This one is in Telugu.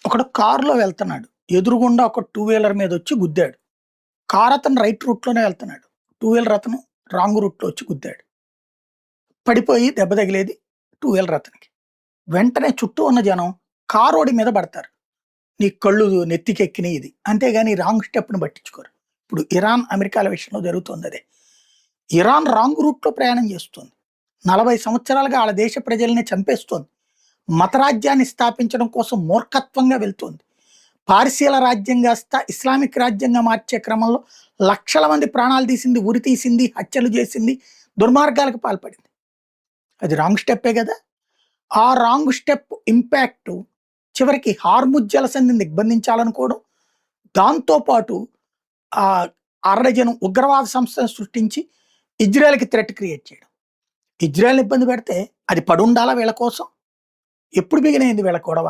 ఒకడు కారులో వెళ్తున్నాడు. ఎదురుగుండా ఒక టూ వీలర్ మీద వచ్చి గుద్దాడు. కారు అతను రైట్ రూట్‌లోనే వెళ్తున్నాడు. టూ వీలర్ అతను రాంగ్ రూట్‌లో వచ్చి గుద్దాడు. పడిపోయి దెబ్బ తగిలేది టూ వీలర్ అతనికి. వెంటనే చుట్టూ ఉన్న జనం కారోడి మీద పడతారు. నీ కళ్ళు నెత్తికెక్కినయి ఇది. అంతేగాని రాంగ్ స్టెప్‌ని పట్టించుకోరు. ఇప్పుడు ఇరాన్, అమెరికాల విషయంలో జరుగుతోంది అదే. ఇరాన్ రాంగ్ రూట్‌లో ప్రయాణం చేస్తుంది. 40 సంవత్సరాలుగా ఆళ్ళ దేశ ప్రజల్ని చంపేస్తోంది. మతరాజ్యాన్ని స్థాపించడం కోసం మూర్ఖత్వంగా వెళ్తోంది. పార్సీల రాజ్యం కాస్త ఇస్లామిక్ రాజ్యంగా మార్చే క్రమంలో లక్షల మంది ప్రాణాలు తీసింది, ఉరి తీసింది, హత్యలు చేసింది, దుర్మార్గాలకు పాల్పడింది. అది రాంగ్ స్టెప్పే కదా! ఆ రాంగ్ స్టెప్ ఇంపాక్ట్ చివరికి హార్ముజ్ జలసంధిని దిగ్బంధించాలనుకోవడం, దాంతో పాటు అరడజను ఉగ్రవాద సంస్థను సృష్టించి ఇజ్రాయెల్‌కి థ్రెట్ క్రియేట్ చేయడం. ఇజ్రాయెల్‌ని ఇబ్బంది పెడితే అది పడుండాలా వీళ్ళ కోసం? ఎప్పుడు బిగినైంది వీళ్ళ గొడవ?